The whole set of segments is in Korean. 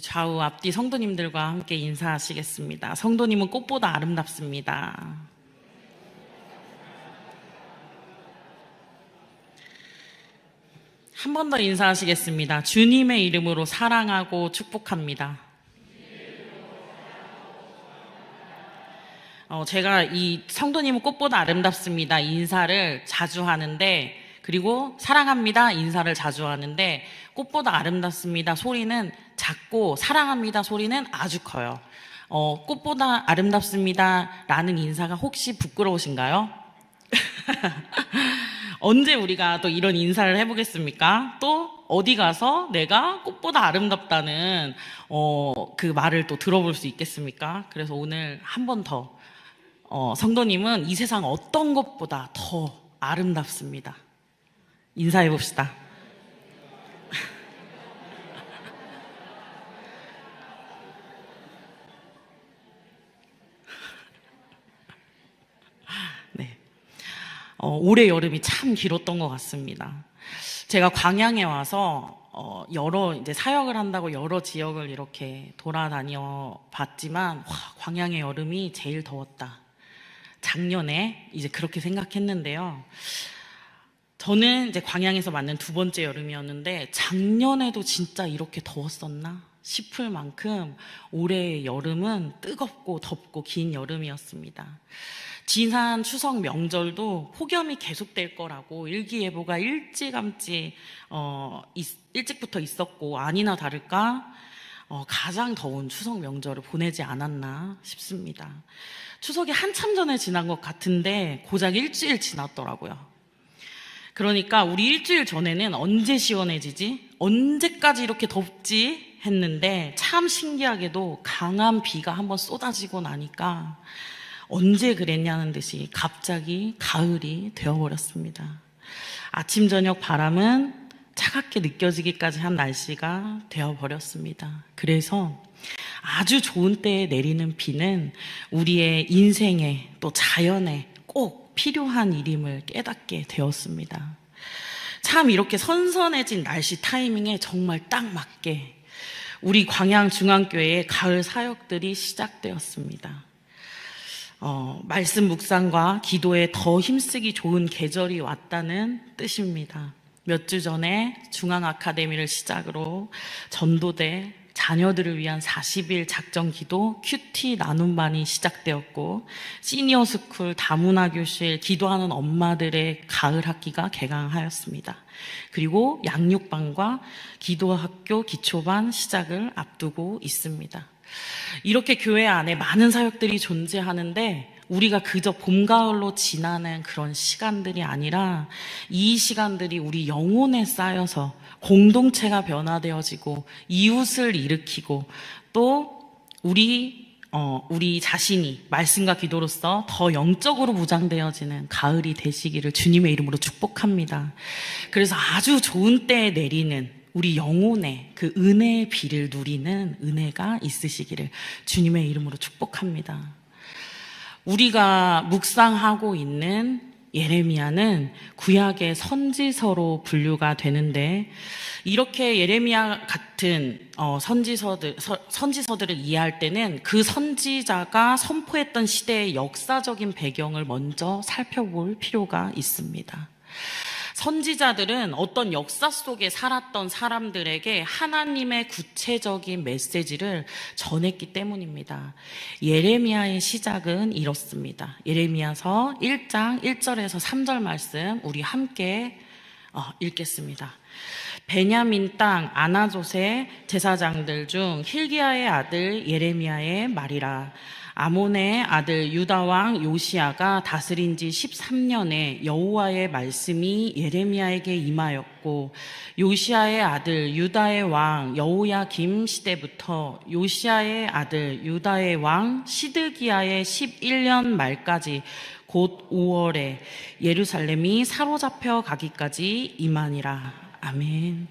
좌우 앞뒤 성도님들과 함께 인사하시겠습니다. 성도님은 꽃보다 아름답습니다. 한 번 더 인사하시겠습니다. 주님의 이름으로 사랑하고 축복합니다. 제가 이 성도님은 꽃보다 아름답습니다 이 인사를 자주 하는데, 그리고 사랑합니다 인사를 자주 하는데, 꽃보다 아름답습니다 소리는 작고 사랑합니다 소리는 아주 커요. 꽃보다 아름답습니다 라는 인사가 혹시 부끄러우신가요? 언제 우리가 또 이런 인사를 해보겠습니까? 또 어디 가서 내가 꽃보다 아름답다는 그 말을 또 들어볼 수 있겠습니까? 그래서 오늘 한 번 더 성도님은 이 세상 어떤 것보다 더 아름답습니다. 인사해 봅시다. 네. 올해 여름이 참 길었던 것 같습니다. 제가 광양에 와서 이제 사역을 한다고 여러 지역을 이렇게 돌아다녀 봤지만, 와, 광양의 여름이 제일 더웠다. 작년에 이제 그렇게 생각했는데요. 저는 이제 광양에서 맞는 두 번째 여름이었는데, 작년에도 진짜 이렇게 더웠었나 싶을 만큼 올해의 여름은 뜨겁고 덥고 긴 여름이었습니다. 지난 추석 명절도 폭염이 계속될 거라고 일기예보가 일찌감치 일찍부터 있었고, 아니나 다를까 가장 더운 추석 명절을 보내지 않았나 싶습니다. 추석이 한참 전에 지난 것 같은데 고작 일주일 지났더라고요. 그러니까 우리 일주일 전에는 언제 시원해지지? 언제까지 이렇게 덥지? 했는데, 참 신기하게도 강한 비가 한번 쏟아지고 나니까 언제 그랬냐는 듯이 갑자기 가을이 되어버렸습니다. 아침 저녁 바람은 차갑게 느껴지기까지 한 날씨가 되어버렸습니다. 그래서 아주 좋은 때에 내리는 비는 우리의 인생에 또 자연에 꼭 필요한 일임을 깨닫게 되었습니다. 참 이렇게 선선해진 날씨 타이밍에 정말 딱 맞게 우리 광양중앙교회의 가을 사역들이 시작되었습니다. 말씀 묵상과 기도에 더 힘쓰기 좋은 계절이 왔다는 뜻입니다. 몇 주 전에 중앙아카데미를 시작으로 전도대 자녀들을 위한 40일 작정기도 큐티 나눔반이 시작되었고, 시니어스쿨 다문화교실 기도하는 엄마들의 가을 학기가 개강하였습니다. 그리고 양육반과 기도학교 기초반 시작을 앞두고 있습니다. 이렇게 교회 안에 많은 사역들이 존재하는데, 우리가 그저 봄, 가을로 지나는 그런 시간들이 아니라 이 시간들이 우리 영혼에 쌓여서 공동체가 변화되어지고 이웃을 일으키고, 또 우리 자신이 말씀과 기도로서 더 영적으로 무장되어지는 가을이 되시기를 주님의 이름으로 축복합니다. 그래서 아주 좋은 때에 내리는 우리 영혼의 그 은혜의 비를 누리는 은혜가 있으시기를 주님의 이름으로 축복합니다. 우리가 묵상하고 있는 예레미야는 구약의 선지서로 분류가 되는데, 이렇게 예레미야 같은 선지서들을 이해할 때는 그 선지자가 선포했던 시대의 역사적인 배경을 먼저 살펴볼 필요가 있습니다. 선지자들은 어떤 역사 속에 살았던 사람들에게 하나님의 구체적인 메시지를 전했기 때문입니다. 예레미야의 시작은 이렇습니다. 예레미야서 1장 1절에서 3절 말씀 우리 함께 읽겠습니다. 베냐민 땅 아나조세 제사장들 중 힐기야의 아들 예레미야의 말이라. 아몬의 아들 유다왕 요시야가 다스린 지 13년에 여호와의 말씀이 예레미야에게 임하였고, 요시야의 아들 유다의 왕 여호야김 시대부터 요시야의 아들 유다의 왕 시드기야의 11년 말까지 곧 5월에 예루살렘이 사로잡혀 가기까지 임하니라. 아멘.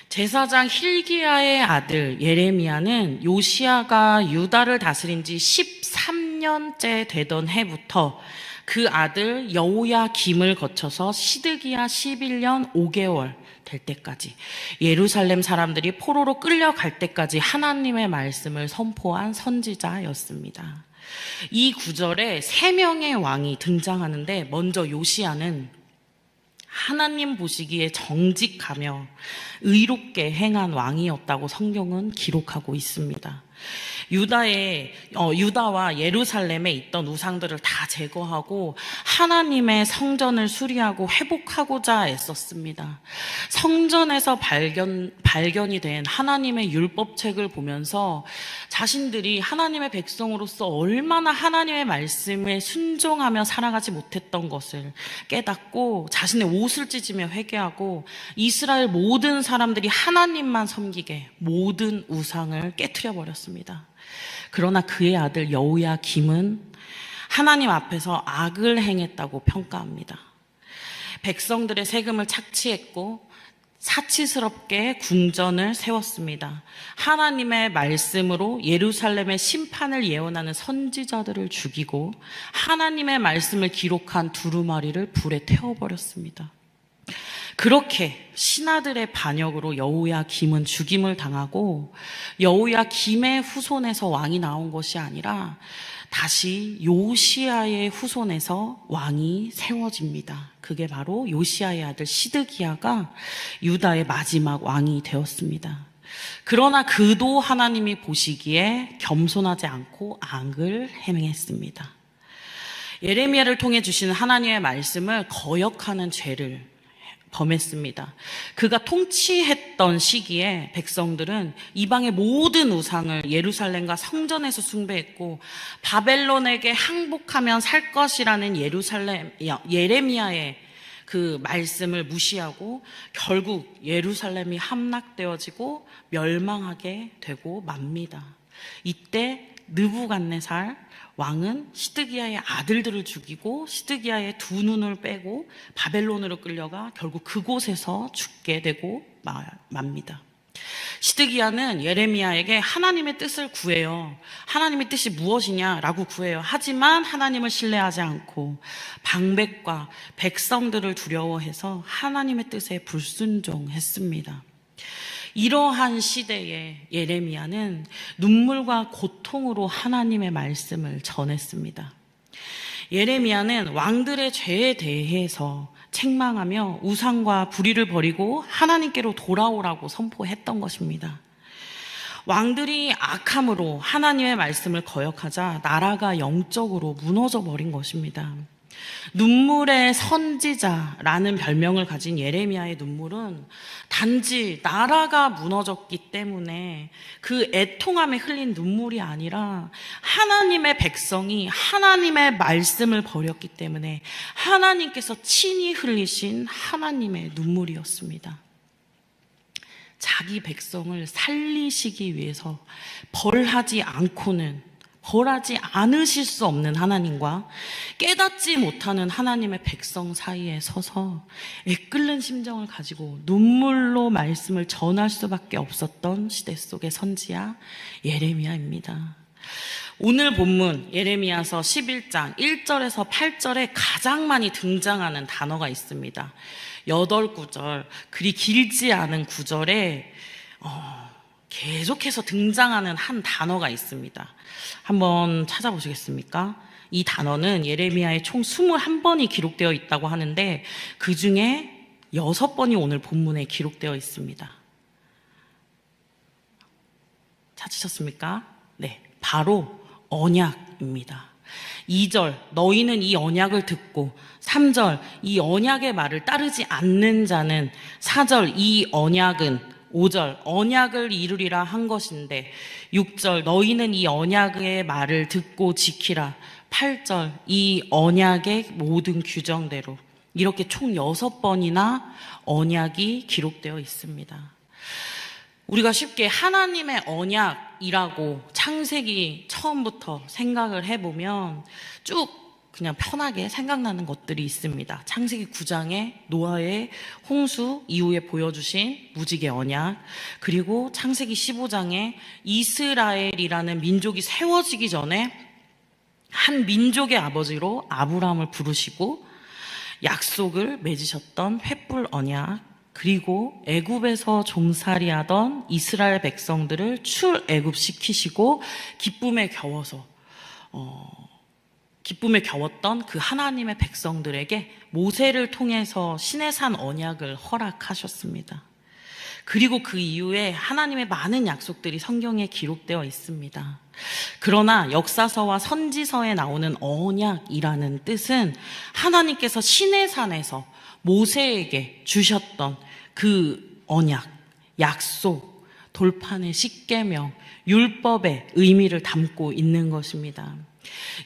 제사장 힐기야의 아들 예레미야는 요시야가 유다를 다스린 지 13년째 되던 해부터 그 아들 여호야김을 거쳐서 시드기야 11년 5개월 될 때까지, 예루살렘 사람들이 포로로 끌려갈 때까지 하나님의 말씀을 선포한 선지자였습니다. 이 구절에 3명의 왕이 등장하는데, 먼저 요시야는 하나님 보시기에 정직하며 의롭게 행한 왕이었다고 성경은 기록하고 있습니다. 유다와 예루살렘에 있던 우상들을 다 제거하고 하나님의 성전을 수리하고 회복하고자 애썼습니다. 성전에서 발견이 된 하나님의 율법책을 보면서 자신들이 하나님의 백성으로서 얼마나 하나님의 말씀에 순종하며 살아가지 못했던 것을 깨닫고 자신의 옷을 찢으며 회개하고 이스라엘 모든 사람들이 하나님만 섬기게 모든 우상을 깨트려 버렸습니다. 그러나 그의 아들 여호야김은 하나님 앞에서 악을 행했다고 평가합니다. 백성들의 세금을 착취했고 사치스럽게 궁전을 세웠습니다. 하나님의 말씀으로 예루살렘의 심판을 예언하는 선지자들을 죽이고 하나님의 말씀을 기록한 두루마리를 불에 태워버렸습니다. 그렇게 신하들의 반역으로 여호야김은 죽임을 당하고 여호야김의 후손에서 왕이 나온 것이 아니라 다시 요시야의 후손에서 왕이 세워집니다. 그게 바로 요시야의 아들 시드기야가 유다의 마지막 왕이 되었습니다. 그러나 그도 하나님이 보시기에 겸손하지 않고 악을 행했습니다. 예레미야를 통해 주시는 하나님의 말씀을 거역하는 죄를 범했습니다. 그가 통치했던 시기에 백성들은 이방의 모든 우상을 예루살렘과 성전에서 숭배했고 바벨론에게 항복하면 살 것이라는 예레미야의 그 말씀을 무시하고 결국 예루살렘이 함락되어지고 멸망하게 되고 맙니다. 이때 느부갓네살 왕은 시드기야의 아들들을 죽이고 시드기야의 2눈을 빼고 바벨론으로 끌려가 결국 그곳에서 죽게 되고 맙니다. 시드기야는 예레미야에게 하나님의 뜻을 구해요. 하나님의 뜻이 무엇이냐라고 구해요. 하지만 하나님을 신뢰하지 않고 방백과 백성들을 두려워해서 하나님의 뜻에 불순종했습니다. 이러한 시대에 예레미야는 눈물과 고통으로 하나님의 말씀을 전했습니다. 예레미야는 왕들의 죄에 대해서 책망하며 우상과 불의를 버리고 하나님께로 돌아오라고 선포했던 것입니다. 왕들이 악함으로 하나님의 말씀을 거역하자 나라가 영적으로 무너져 버린 것입니다. 눈물의 선지자라는 별명을 가진 예레미야의 눈물은 단지 나라가 무너졌기 때문에 그 애통함에 흘린 눈물이 아니라 하나님의 백성이 하나님의 말씀을 버렸기 때문에 하나님께서 친히 흘리신 하나님의 눈물이었습니다. 자기 백성을 살리시기 위해서 벌하지 않으실 수 없는 하나님과 깨닫지 못하는 하나님의 백성 사이에 서서 애끓는 심정을 가지고 눈물로 말씀을 전할 수밖에 없었던 시대 속의 선지자 예레미야입니다. 오늘 본문 예레미야서 11장 1절에서 8절에 가장 많이 등장하는 단어가 있습니다. 8구절, 그리 길지 않은 구절에 계속해서 등장하는 한 단어가 있습니다. 한번 찾아보시겠습니까? 이 단어는 예레미야에 총 21번이 기록되어 있다고 하는데 그 중에 6번이 오늘 본문에 기록되어 있습니다. 찾으셨습니까? 네, 바로 언약입니다. 2절, 너희는 이 언약을 듣고 3절, 이 언약의 말을 따르지 않는 자는 4절, 이 언약은 5절, 언약을 이루리라 한 것인데 6절, 너희는 이 언약의 말을 듣고 지키라. 8절, 이 언약의 모든 규정대로. 이렇게 총 6번이나 언약이 기록되어 있습니다. 우리가 쉽게 하나님의 언약이라고 창세기 처음부터 생각을 해보면 쭉 그냥 편하게 생각나는 것들이 있습니다. 창세기 9장에 노아의 홍수 이후에 보여주신 무지개 언약, 그리고 창세기 15장에 이스라엘이라는 민족이 세워지기 전에 한 민족의 아버지로 아브라함을 부르시고 약속을 맺으셨던 횃불 언약, 그리고 애굽에서 종살이하던 이스라엘 백성들을 출애굽시키시고 기쁨에 겨웠던 그 하나님의 백성들에게 모세를 통해서 시내산 언약을 허락하셨습니다. 그리고 그 이후에 하나님의 많은 약속들이 성경에 기록되어 있습니다. 그러나 역사서와 선지서에 나오는 언약이라는 뜻은 하나님께서 시내산에서 모세에게 주셨던 그 언약, 약속, 돌판의 십계명, 율법의 의미를 담고 있는 것입니다.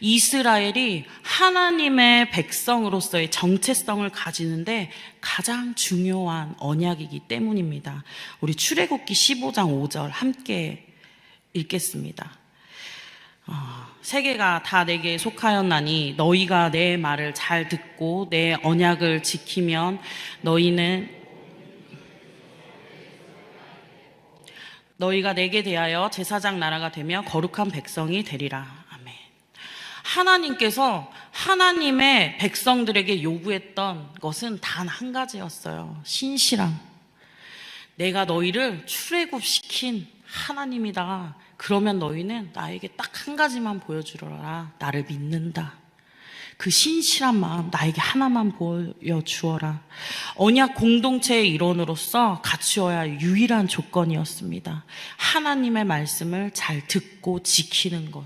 이스라엘이 하나님의 백성으로서의 정체성을 가지는데 가장 중요한 언약이기 때문입니다. 우리 출애굽기 15장 5절 함께 읽겠습니다. 세계가 다 내게 속하였나니 너희가 내 말을 잘 듣고 내 언약을 지키면 너희가 내게 대하여 제사장 나라가 되며 거룩한 백성이 되리라. 아멘. 하나님께서 하나님의 백성들에게 요구했던 것은 단 한 가지였어요. 신실함. 내가 너희를 출애굽시킨 하나님이다. 그러면 너희는 나에게 딱 한 가지만 보여주어라. 나를 믿는다. 그 신실한 마음 나에게 하나만 보여주어라. 언약 공동체의 일원으로서 갖추어야 할 유일한 조건이었습니다. 하나님의 말씀을 잘 듣고 지키는 것.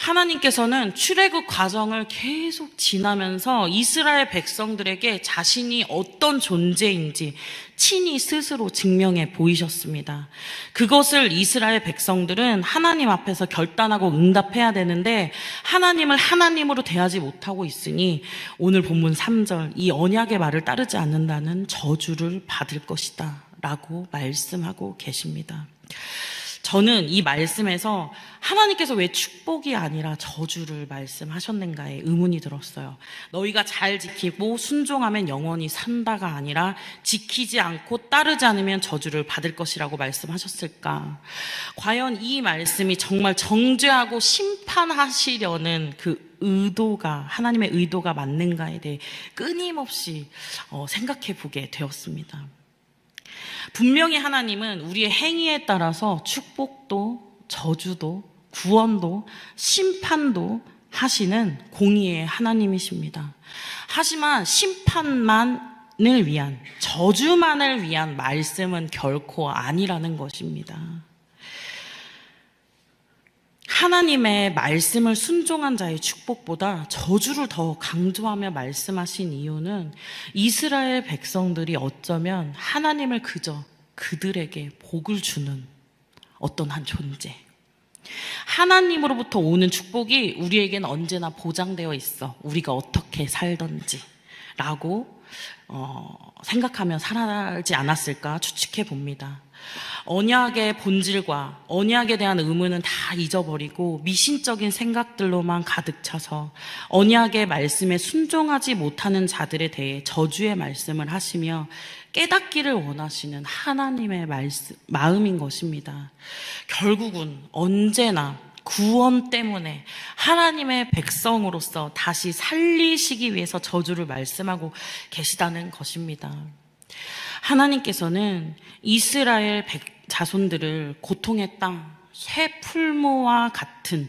하나님께서는 출애굽 과정을 계속 지나면서 이스라엘 백성들에게 자신이 어떤 존재인지 친히 스스로 증명해 보이셨습니다. 그것을 이스라엘 백성들은 하나님 앞에서 결단하고 응답해야 되는데 하나님을 하나님으로 대하지 못하고 있으니 오늘 본문 3절 이 언약의 말을 따르지 않는다는 저주를 받을 것이다 라고 말씀하고 계십니다. 저는 이 말씀에서 하나님께서 왜 축복이 아니라 저주를 말씀하셨는가에 의문이 들었어요. 너희가 잘 지키고 순종하면 영원히 산다가 아니라 지키지 않고 따르지 않으면 저주를 받을 것이라고 말씀하셨을까? 과연 이 말씀이 정말 정죄하고 심판하시려는 그 의도가, 하나님의 의도가 맞는가에 대해 끊임없이 생각해 보게 되었습니다. 분명히 하나님은 우리의 행위에 따라서 축복도 저주도 구원도 심판도 하시는 공의의 하나님이십니다. 하지만 심판만을 위한, 저주만을 위한 말씀은 결코 아니라는 것입니다. 하나님의 말씀을 순종한 자의 축복보다 저주를 더 강조하며 말씀하신 이유는 이스라엘 백성들이 어쩌면 하나님을 그저 그들에게 복을 주는 어떤 한 존재, 하나님으로부터 오는 축복이 우리에겐 언제나 보장되어 있어. 우리가 어떻게 살던지 라고 생각하며 살아지 않았을까 추측해 봅니다. 언약의 본질과 언약에 대한 의무는 다 잊어버리고 미신적인 생각들로만 가득 차서 언약의 말씀에 순종하지 못하는 자들에 대해 저주의 말씀을 하시며 깨닫기를 원하시는 하나님의 마음인 것입니다. 결국은 언제나 구원 때문에 하나님의 백성으로서 다시 살리시기 위해서 저주를 말씀하고 계시다는 것입니다. 하나님께서는 이스라엘 자손들을 고통의 땅, 새 풀무와 같은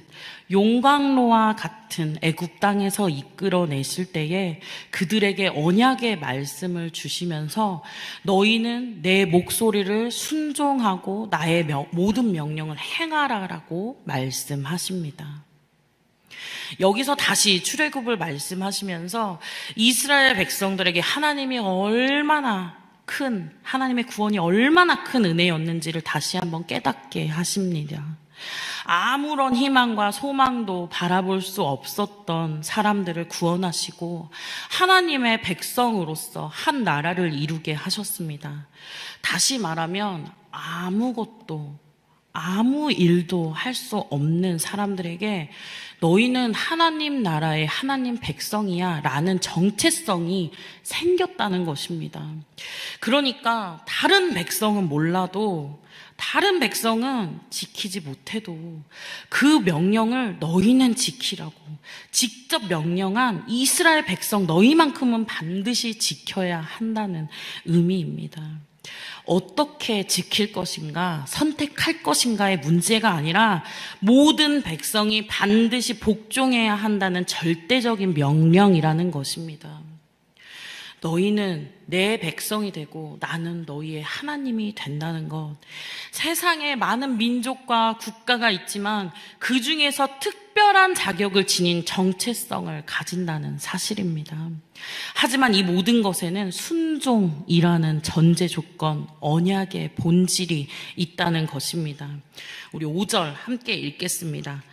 용광로와 같은 애굽 땅에서 이끌어내실 때에 그들에게 언약의 말씀을 주시면서 너희는 내 목소리를 순종하고 나의 모든 명령을 행하라라고 말씀하십니다. 여기서 다시 출애굽을 말씀하시면서 이스라엘 백성들에게 하나님이 얼마나 하나님의 구원이 얼마나 큰 은혜였는지를 다시 한번 깨닫게 하십니다. 아무런 희망과 소망도 바라볼 수 없었던 사람들을 구원하시고 하나님의 백성으로서 한 나라를 이루게 하셨습니다. 다시 말하면 아무것도 아무 일도 할 수 없는 사람들에게 너희는 하나님 나라의 하나님 백성이야 라는 정체성이 생겼다는 것입니다. 그러니까 다른 백성은 몰라도, 다른 백성은 지키지 못해도 그 명령을 너희는 지키라고 직접 명령한 이스라엘 백성 너희만큼은 반드시 지켜야 한다는 의미입니다. 어떻게 지킬 것인가, 선택할 것인가의 문제가 아니라 모든 백성이 반드시 복종해야 한다는 절대적인 명령이라는 것입니다. 너희는 내 백성이 되고 나는 너희의 하나님이 된다는 것. 세상에 많은 민족과 국가가 있지만 그 중에서 특별한 자격을 지닌 정체성을 가진다는 사실입니다. 하지만 이 모든 것에는 순종이라는 전제 조건, 언약의 본질이 있다는 것입니다. 우리 5절 함께 읽겠습니다.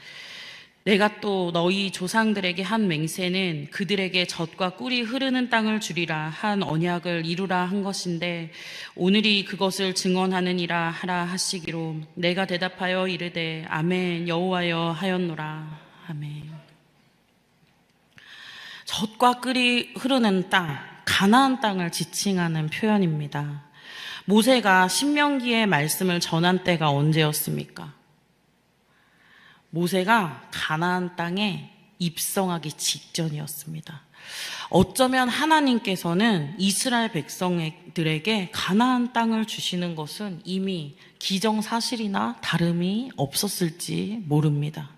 내가 또 너희 조상들에게 한 맹세는 그들에게 젖과 꿀이 흐르는 땅을 주리라 한 언약을 이루라 한 것인데 오늘이 그것을 증언하느니라 하라 하시기로 내가 대답하여 이르되 아멘 여호와여 하였노라. 아멘. 젖과 꿀이 흐르는 땅, 가나안 땅을 지칭하는 표현입니다. 모세가 신명기의 말씀을 전한 때가 언제였습니까? 모세가 가나안 땅에 입성하기 직전이었습니다. 어쩌면 하나님께서는 이스라엘 백성들에게 가나안 땅을 주시는 것은 이미 기정사실이나 다름이 없었을지 모릅니다.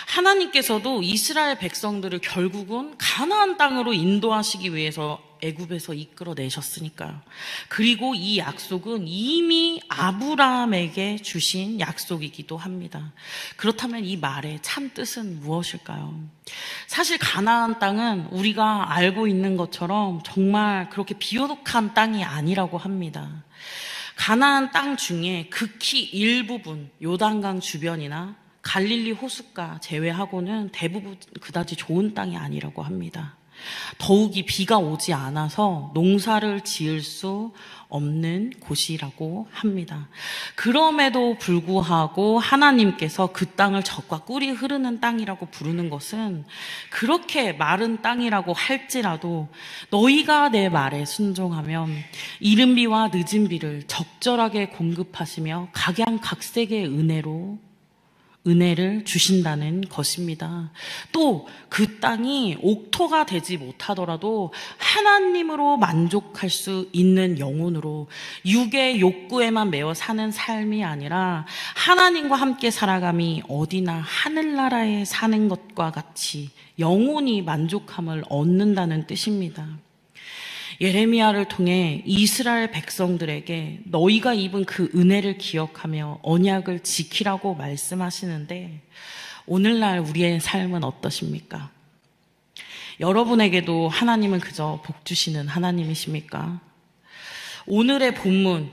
하나님께서도 이스라엘 백성들을 결국은 가나안 땅으로 인도하시기 위해서 애굽에서 이끌어내셨으니까요. 그리고 이 약속은 이미 아브라함에게 주신 약속이기도 합니다. 그렇다면 이 말의 참 뜻은 무엇일까요? 사실 가나안 땅은 우리가 알고 있는 것처럼 정말 그렇게 비옥한 땅이 아니라고 합니다. 가나안 땅 중에 극히 일부분, 요단강 주변이나 갈릴리 호숫가 제외하고는 대부분 그다지 좋은 땅이 아니라고 합니다. 더욱이 비가 오지 않아서 농사를 지을 수 없는 곳이라고 합니다. 그럼에도 불구하고 하나님께서 그 땅을 젖과 꿀이 흐르는 땅이라고 부르는 것은 그렇게 마른 땅이라고 할지라도 너희가 내 말에 순종하면 이른 비와 늦은 비를 적절하게 공급하시며 각양각색의 은혜를 주신다는 것입니다. 또 그 땅이 옥토가 되지 못하더라도 하나님으로 만족할 수 있는 영혼으로 육의 욕구에만 매여 사는 삶이 아니라 하나님과 함께 살아감이 어디나 하늘나라에 사는 것과 같이 영혼이 만족함을 얻는다는 뜻입니다. 예레미야를 통해 이스라엘 백성들에게 너희가 입은 그 은혜를 기억하며 언약을 지키라고 말씀하시는데 오늘날 우리의 삶은 어떠십니까? 여러분에게도 하나님은 그저 복 주시는 하나님이십니까? 오늘의 본문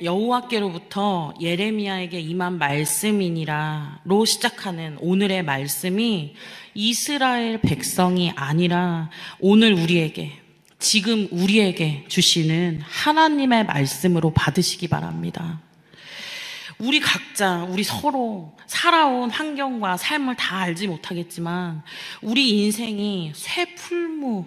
여호와께로부터 예레미야에게 임한 말씀이니라로 시작하는 오늘의 말씀이 이스라엘 백성이 아니라 오늘 우리에게 지금 우리에게 주시는 하나님의 말씀으로 받으시기 바랍니다. 우리 각자, 우리 서로 살아온 환경과 삶을 다 알지 못하겠지만 우리 인생이 쇠풀무에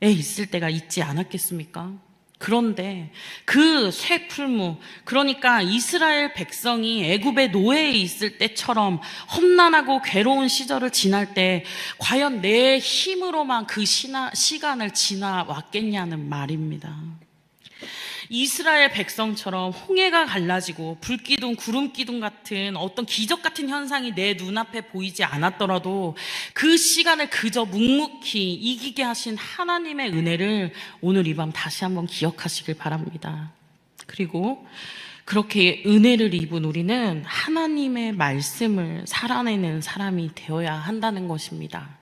있을 때가 있지 않았겠습니까? 그런데 그 쇠풀무, 그러니까 이스라엘 백성이 애굽의 노예에 있을 때처럼 험난하고 괴로운 시절을 지날 때 과연 내 힘으로만 그 시간을 지나왔겠냐는 말입니다. 이스라엘 백성처럼 홍해가 갈라지고 불기둥, 구름기둥 같은 어떤 기적 같은 현상이 내 눈앞에 보이지 않았더라도 그 시간을 그저 묵묵히 이기게 하신 하나님의 은혜를 오늘 이 밤 다시 한번 기억하시길 바랍니다. 그리고 그렇게 은혜를 입은 우리는 하나님의 말씀을 살아내는 사람이 되어야 한다는 것입니다.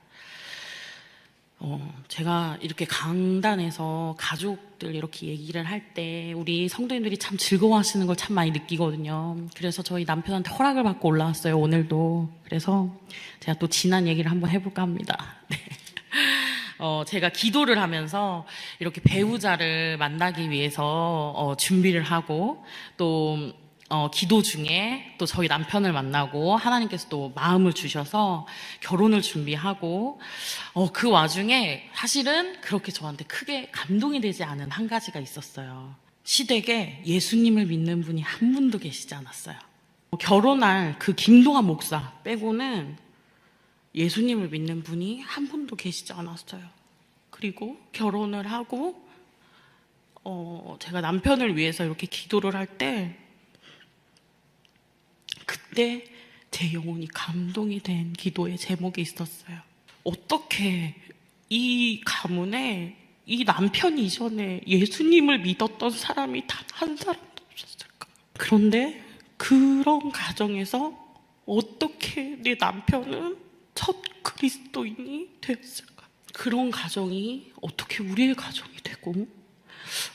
제가 이렇게 강단에서 가족들 이렇게 얘기를 할 때 우리 성도님들이 참 즐거워하시는 걸 참 많이 느끼거든요. 그래서 저희 남편한테 허락을 받고 올라왔어요, 오늘도. 그래서 제가 또 지난 얘기를 한번 해볼까 합니다. 네. 제가 기도를 하면서 이렇게 배우자를 만나기 위해서 준비를 하고 또 기도 중에 또 저희 남편을 만나고 하나님께서 또 마음을 주셔서 결혼을 준비하고 그 와중에 사실은 그렇게 저한테 크게 감동이 되지 않은 한 가지가 있었어요. 시댁에 예수님을 믿는 분이 한 분도 계시지 않았어요. 결혼할 그 김동환 목사 빼고는 예수님을 믿는 분이 한 분도 계시지 않았어요. 그리고 결혼을 하고 제가 남편을 위해서 이렇게 기도를 할 때 그때 제 영혼이 감동이 된 기도의 제목이 있었어요. 어떻게 이 가문에 이 남편 이전에 예수님을 믿었던 사람이 단 한 사람도 없었을까? 그런데 그런 가정에서 어떻게 내 남편은 첫 그리스도인이 되었을까? 그런 가정이 어떻게 우리의 가정이 되고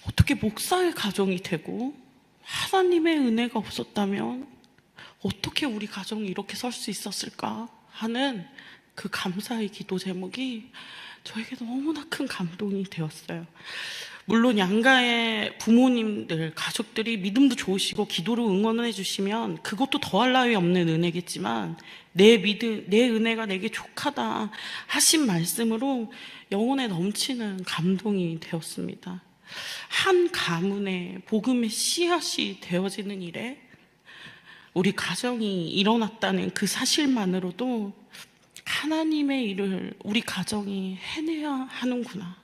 어떻게 목사의 가정이 되고 하나님의 은혜가 없었다면 어떻게 우리 가정이 이렇게 설 수 있었을까 하는 그 감사의 기도 제목이 저에게 너무나 큰 감동이 되었어요. 물론 양가의 부모님들, 가족들이 믿음도 좋으시고 기도로 응원을 해주시면 그것도 더할 나위 없는 은혜겠지만 내 은혜가 내게 족하다 하신 말씀으로 영혼에 넘치는 감동이 되었습니다. 한 가문에 복음의 씨앗이 되어지는 일에 우리 가정이 일어났다는 그 사실만으로도 하나님의 일을 우리 가정이 해내야 하는구나.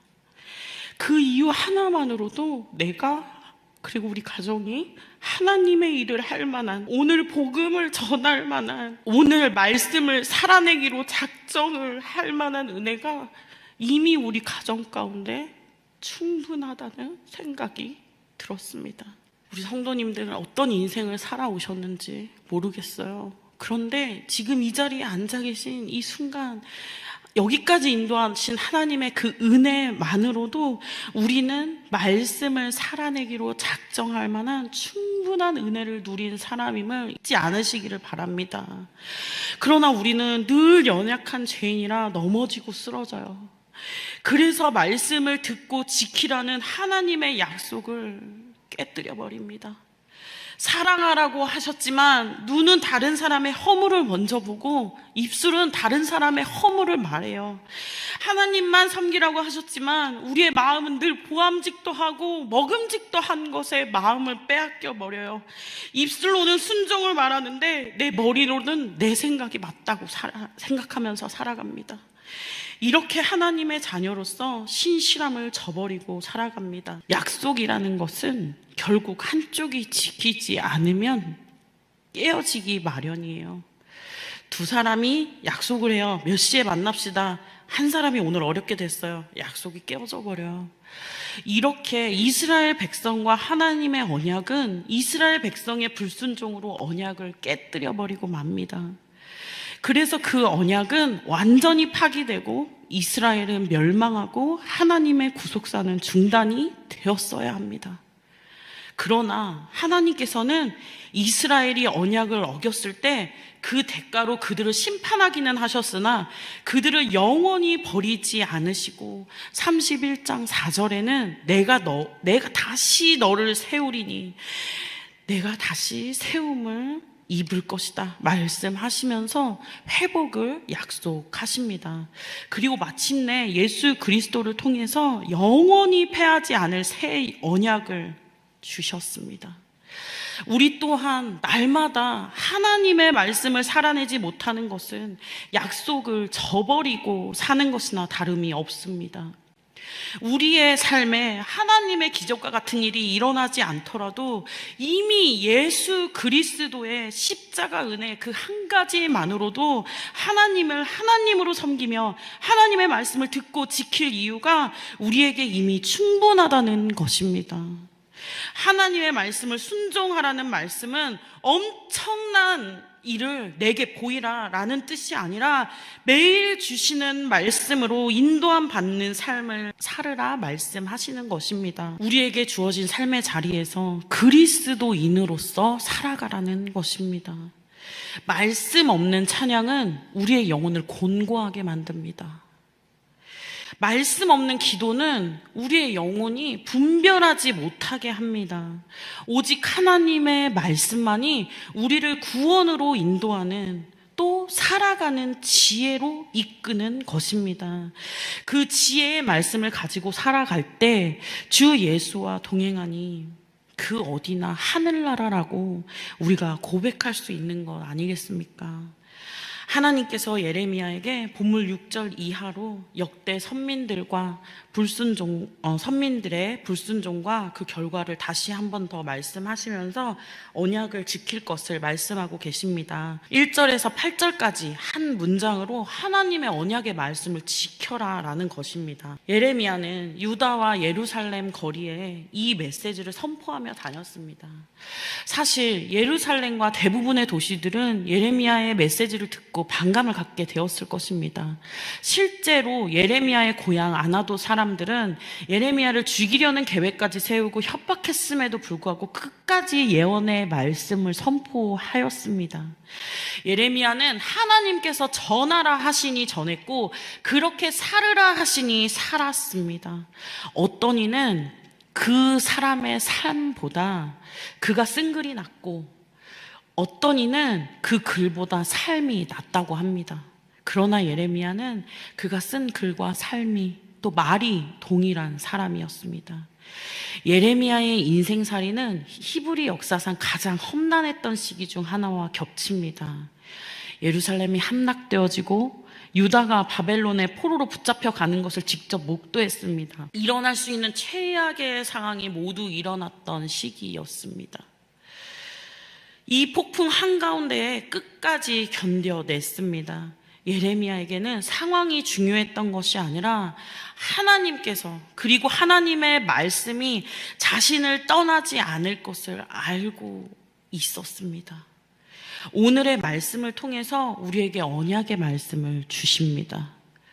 그 이유 하나만으로도 내가 그리고 우리 가정이 하나님의 일을 할 만한, 오늘 복음을 전할 만한, 오늘 말씀을 살아내기로 작정을 할 만한 은혜가 이미 우리 가정 가운데 충분하다는 생각이 들었습니다. 우리 성도님들은 어떤 인생을 살아오셨는지 모르겠어요. 그런데 지금 이 자리에 앉아 계신 이 순간 여기까지 인도하신 하나님의 그 은혜만으로도 우리는 말씀을 살아내기로 작정할 만한 충분한 은혜를 누린 사람임을 잊지 않으시기를 바랍니다. 그러나 우리는 늘 연약한 죄인이라 넘어지고 쓰러져요. 그래서 말씀을 듣고 지키라는 하나님의 약속을 깨뜨려 버립니다. 사랑하라고 하셨지만 눈은 다른 사람의 허물을 먼저 보고 입술은 다른 사람의 허물을 말해요. 하나님만 섬기라고 하셨지만 우리의 마음은 늘 보암직도 하고 먹음직도 한 것에 마음을 빼앗겨 버려요. 입술로는 순종을 말하는데 내 머리로는 내 생각이 맞다고 생각하면서 살아갑니다. 이렇게 하나님의 자녀로서 신실함을 저버리고 살아갑니다. 약속이라는 것은 결국 한쪽이 지키지 않으면 깨어지기 마련이에요. 두 사람이 약속을 해요. 몇 시에 만납시다. 한 사람이 오늘 어렵게 됐어요. 약속이 깨어져 버려요. 이렇게 이스라엘 백성과 하나님의 언약은 이스라엘 백성의 불순종으로 언약을 깨뜨려 버리고 맙니다. 그래서 그 언약은 완전히 파기되고 이스라엘은 멸망하고 하나님의 구속사는 중단이 되었어야 합니다. 그러나 하나님께서는 이스라엘이 언약을 어겼을 때 그 대가로 그들을 심판하기는 하셨으나 그들을 영원히 버리지 않으시고 31장 4절에는 내가 다시 너를 세우리니 내가 다시 세움을 입을 것이다 말씀하시면서 회복을 약속하십니다. 그리고 마침내 예수 그리스도를 통해서 영원히 패하지 않을 새 언약을 주셨습니다. 우리 또한 날마다 하나님의 말씀을 살아내지 못하는 것은 약속을 저버리고 사는 것이나 다름이 없습니다. 우리의 삶에 하나님의 기적과 같은 일이 일어나지 않더라도 이미 예수 그리스도의 십자가 은혜 그 한 가지만으로도 하나님을 하나님으로 섬기며 하나님의 말씀을 듣고 지킬 이유가 우리에게 이미 충분하다는 것입니다. 하나님의 말씀을 순종하라는 말씀은 엄청난 일을 내게 보이라 라는 뜻이 아니라 매일 주시는 말씀으로 인도함 받는 삶을 살으라 말씀하시는 것입니다. 우리에게 주어진 삶의 자리에서 그리스도인으로서 살아가라는 것입니다. 말씀 없는 찬양은 우리의 영혼을 곤고하게 만듭니다. 말씀 없는 기도는 우리의 영혼이 분별하지 못하게 합니다. 오직 하나님의 말씀만이 우리를 구원으로 인도하는, 또 살아가는 지혜로 이끄는 것입니다. 그 지혜의 말씀을 가지고 살아갈 때 주 예수와 동행하니 그 어디나 하늘나라라고 우리가 고백할 수 있는 것 아니겠습니까? 하나님께서 예레미야에게 본문 6절 이하로 역대 선민들과 선민들의 불순종과 그 결과를 다시 한 번 더 말씀하시면서 언약을 지킬 것을 말씀하고 계십니다. 1절에서 8절까지 한 문장으로 하나님의 언약의 말씀을 지켜라 라는 것입니다. 예레미야는 유다와 예루살렘 거리에 이 메시지를 선포하며 다녔습니다. 사실 예루살렘과 대부분의 도시들은 예레미야의 메시지를 듣고 반감을 갖게 되었을 것입니다. 실제로 예레미야의 고향 아나도 사람들은 예레미야를 죽이려는 계획까지 세우고 협박했음에도 불구하고 끝까지 예언의 말씀을 선포하였습니다. 예레미야는 하나님께서 전하라 하시니 전했고 그렇게 살으라 하시니 살았습니다. 어떤 이는 그 사람의 삶보다 그가 쓴 글이 낫고 어떤 이는 그 글보다 삶이 낫다고 합니다. 그러나 예레미야는 그가 쓴 글과 삶이 또 말이 동일한 사람이었습니다. 예레미야의 인생살이는 히브리 역사상 가장 험난했던 시기 중 하나와 겹칩니다. 예루살렘이 함락되어지고 유다가 바벨론의 포로로 붙잡혀 가는 것을 직접 목도했습니다. 일어날 수 있는 최악의 상황이 모두 일어났던 시기였습니다. 이 폭풍 한가운데에 끝까지 견뎌냈습니다. 예레미야에게는 상황이 중요했던 것이 아니라 하나님께서, 그리고 하나님의 말씀이 자신을 떠나지 않을 것을 알고 있었습니다. 오늘의 말씀을 통해서 우리에게 언약의 말씀을 주십니다.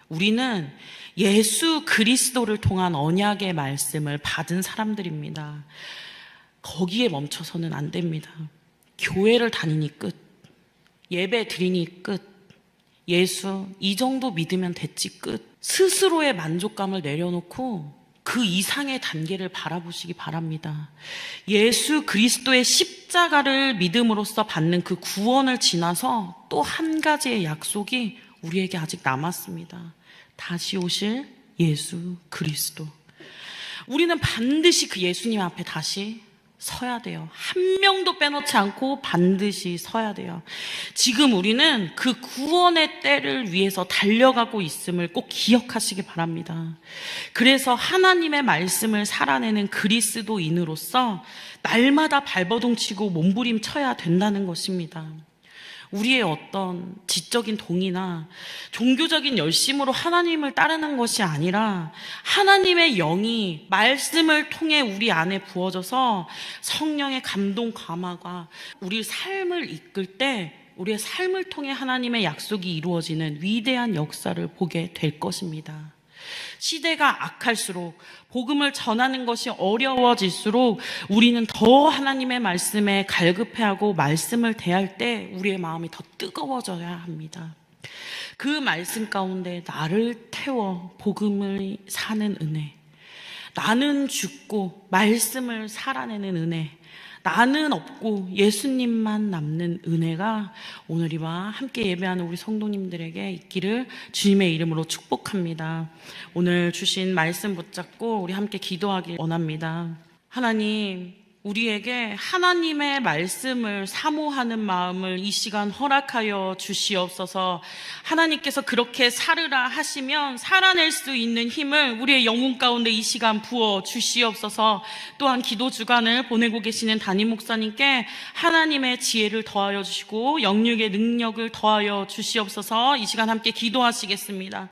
우리는 예수 그리스도를 통한 언약의 말씀을 받은 사람들입니다. 거기에 멈춰서는 안 됩니다. 교회를 다니니 끝, 예배 드리니 끝, 예수 이 정도 믿으면 됐지 끝. 스스로의 만족감을 내려놓고 그 이상의 단계를 바라보시기 바랍니다. 예수 그리스도의 십자가를 믿음으로써 받는 그 구원을 지나서 또 한 가지의 약속이 우리에게 아직 남았습니다. 다시 오실 예수 그리스도. 우리는 반드시 그 예수님 앞에 다시 서야 돼요. 한 명도 빼놓지 않고 반드시 서야 돼요. 지금 우리는 그 구원의 때를 위해서 달려가고 있음을 꼭 기억하시기 바랍니다. 그래서 하나님의 말씀을 살아내는 그리스도인으로서 날마다 발버둥치고 몸부림쳐야 된다는 것입니다. 우리의 어떤 지적인 동의나 종교적인 열심으로 하나님을 따르는 것이 아니라 하나님의 영이 말씀을 통해 우리 안에 부어져서 성령의 감동 감화가 우리 삶을 이끌 때 우리의 삶을 통해 하나님의 약속이 이루어지는 위대한 역사를 보게 될 것입니다. 시대가 악할수록, 복음을 전하는 것이 어려워질수록 우리는 더 하나님의 말씀에 갈급해하고 말씀을 대할 때 우리의 마음이 더 뜨거워져야 합니다. 그 말씀 가운데 나를 태워 복음을 사는 은혜, 나는 죽고 말씀을 살아내는 은혜, 나는 없고 예수님만 남는 은혜가 오늘 이와 함께 예배하는 우리 성도님들에게 있기를 주님의 이름으로 축복합니다. 오늘 주신 말씀 붙잡고 우리 함께 기도하길 원합니다. 하나님, 우리에게 하나님의 말씀을 사모하는 마음을 이 시간 허락하여 주시옵소서. 하나님께서 그렇게 살으라 하시면 살아낼 수 있는 힘을 우리의 영혼 가운데 이 시간 부어 주시옵소서. 또한 기도 주간을 보내고 계시는 담임 목사님께 하나님의 지혜를 더하여 주시고 영육의 능력을 더하여 주시옵소서. 이 시간 함께 기도하시겠습니다.